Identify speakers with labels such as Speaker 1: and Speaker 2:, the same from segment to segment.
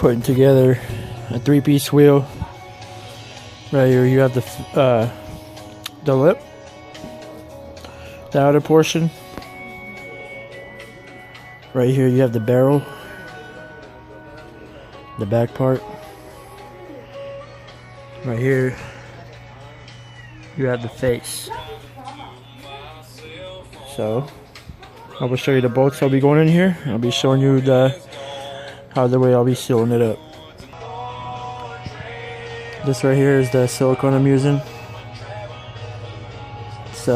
Speaker 1: putting together a 3-piece wheel. Right here you have the lip, the outer portion. Right here you have the barrel, the back part. Right here you have the face. So I will show you the bolts I'll be going in here. I'll be showing you the way I'll be sealing it up. This right here is the silicone I'm using. It's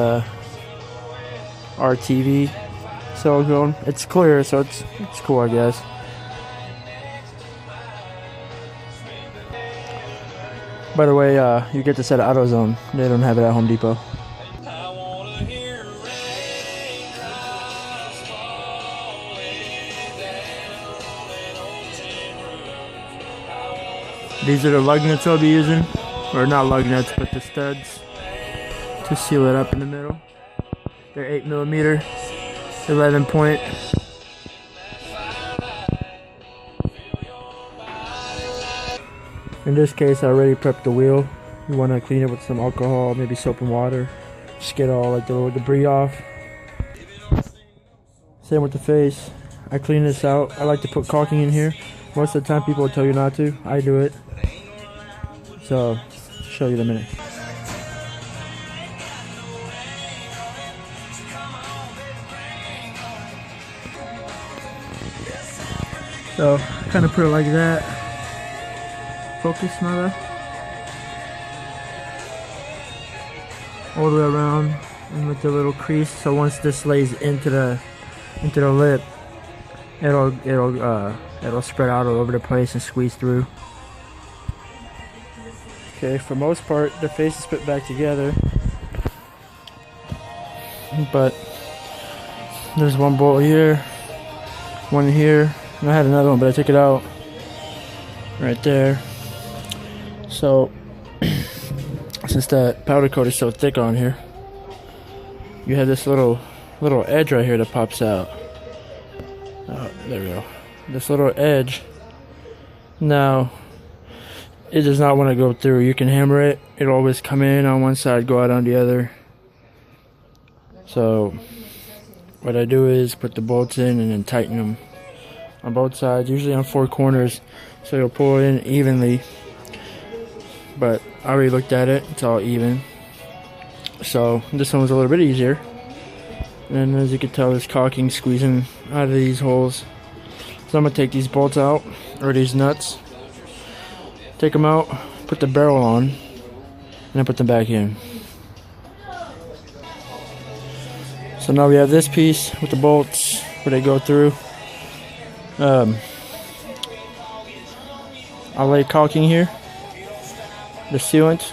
Speaker 1: RTV silicone. It's clear, so it's cool, I guess. By the way, you get this at AutoZone. They don't have it at Home Depot. These are the lug nuts I'll be using, or not lug nuts, but the studs to seal it up in the middle. They're 8mm, 11 point. In this case, I already prepped the wheel. You want to clean it with some alcohol, maybe soap and water. Just get all like the little debris off. Same with the face. I clean this out. I like to put caulking in here. Most of the time people will tell you not to. I do it. So, I'll show you in a minute. So, kind of put it like that. Focus, Mother. All the way around and with the little crease. So once this lays into the lip, it'll spread out all over the place and squeeze through. Okay, for most part, the face is put back together, but there's one bolt here, one here, and I had another one, but I took it out right there. So since that powder coat is so thick on here, you have this little edge right here that pops out. Oh, there we go. This little edge. Now, it does not want to go through. You can hammer it. It'll always come in on one side, go out on the other. So, what I do is put the bolts in and then tighten them on both sides, usually on 4 corners, so you'll pull it in evenly. But I already looked at it. It's all even. So, this one was a little bit easier. And as you can tell, there's caulking squeezing out of these holes. So I'm going to take these bolts out, or these nuts. Take them out, put the barrel on, and then put them back in. So now we have this piece with the bolts where they go through. I'll lay caulking here, the sealant,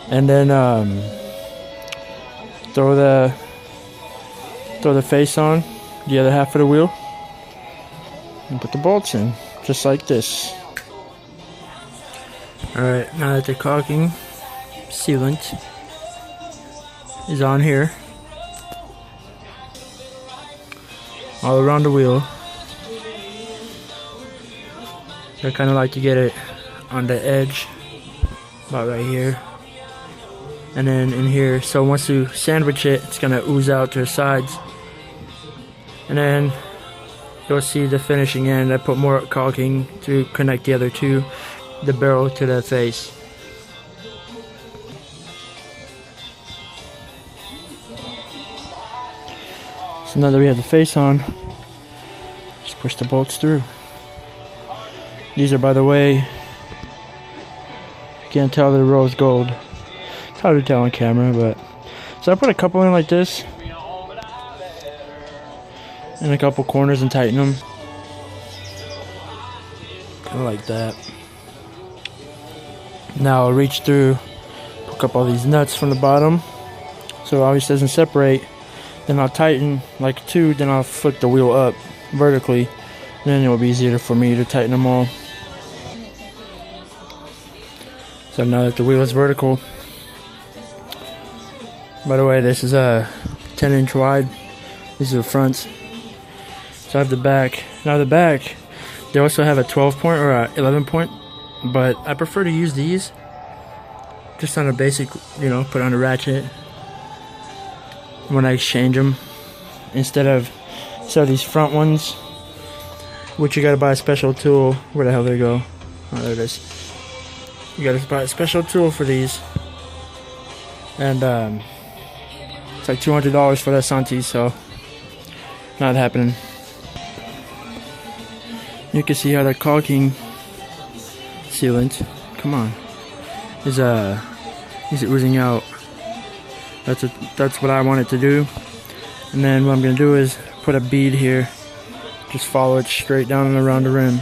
Speaker 1: and then throw the face on the other half of the wheel and put the bolts in, just like this. Alright, now that the caulking sealant is on here, all around the wheel, I kind of like to get it on the edge, about right here, and then in here. So once you sandwich it, it's gonna ooze out to the sides, and then you'll see the finishing end. I put more caulking to connect the other two, the barrel to the face. So now that we have the face on, just push the bolts through. These are, by the way, you can't tell they're rose gold. It's hard to tell on camera, but so I put a couple in like this, in a couple corners and tighten them, kind of like that. Now I'll reach through, hook up all these nuts from the bottom, so it obviously doesn't separate. Then I'll tighten like 2, then I'll flip the wheel up vertically. Then it will be easier for me to tighten them all. So now that the wheel is vertical, by the way, this is a 10-inch wide. These are the fronts. So I have the back. Now the back, They also have a 12 point or a 11 point, but I prefer to use these just on a basic, you know, put on a ratchet when I exchange them, instead of these front ones, which you gotta buy a special tool. Where the hell they go? Oh, there it is. You gotta buy a special tool for these, and it's like $200 for that Santi, so not happening. You can see how the caulking sealant, come on, is oozing out. That's what I wanted to do. And then what I'm gonna do is put a bead here, just follow it straight down and around the rim.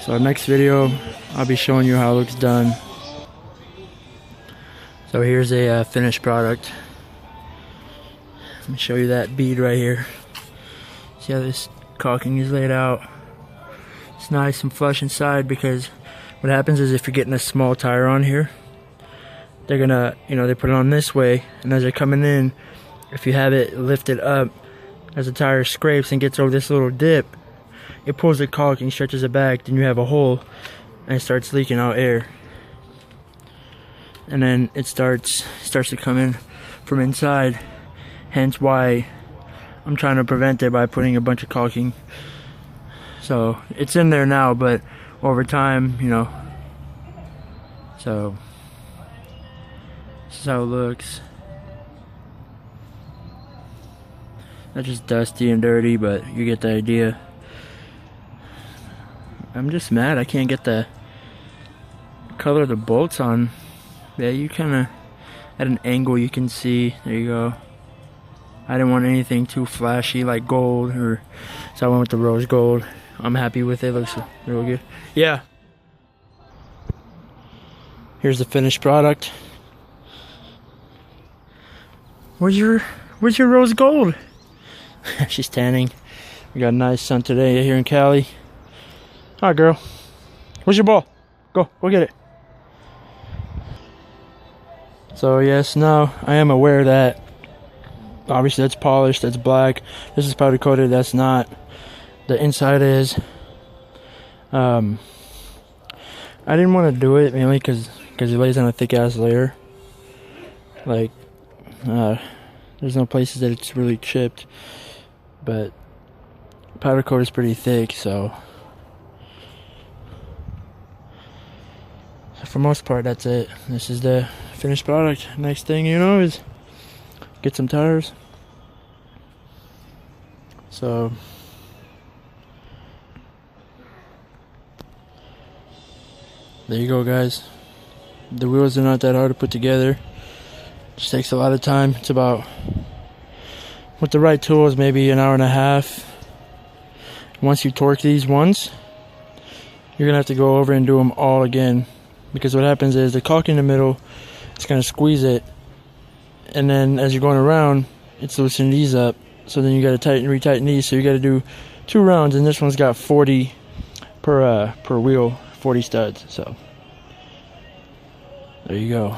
Speaker 1: So next video, I'll be showing you how it looks done. So here's a finished product. Let me show you that bead right here. See how this caulking is laid out? It's nice and flush inside, because what happens is if you're getting a small tire on here, they're gonna, you know, they put it on this way, and as they're coming in, if you have it lifted up, as the tire scrapes and gets over this little dip, it pulls the caulking, stretches it back, then you have a hole, and it starts leaking out air. And then it starts to come in from inside, hence why I'm trying to prevent it by putting a bunch of caulking. So it's in there now, but over time, you know, so this is how it looks. Not just dusty and dirty, but you get the idea. I'm just mad I can't get the color of the bolts on. Yeah, you kind of, at an angle you can see, there you go. I didn't want anything too flashy like gold, so I went with the rose gold. I'm happy with it, looks real good. Yeah. Here's the finished product. Where's your rose gold? She's tanning. We got a nice sun today here in Cali. Alright, girl. Where's your ball? Go get it. So yes, now I am aware that obviously that's polished, that's black. This is powder coated, that's not. The inside is. I didn't want to do it mainly because it lays on a thick ass layer. Like, there's no places that it's really chipped, but powder coat is pretty thick, so for most part that's it. This is the finished product. Next thing you know is get some tires. So there you go, guys. The wheels are not that hard to put together. Just takes a lot of time. It's about, with the right tools, maybe an hour and a half. Once you torque these once, you're gonna have to go over and do them all again, because what happens is the caulk in the middle, it's gonna squeeze it, and then as you're going around, it's loosening these up. So then you gotta retighten these. So you gotta do 2 rounds, and this one's got 40 per wheel, 40 studs. So there you go.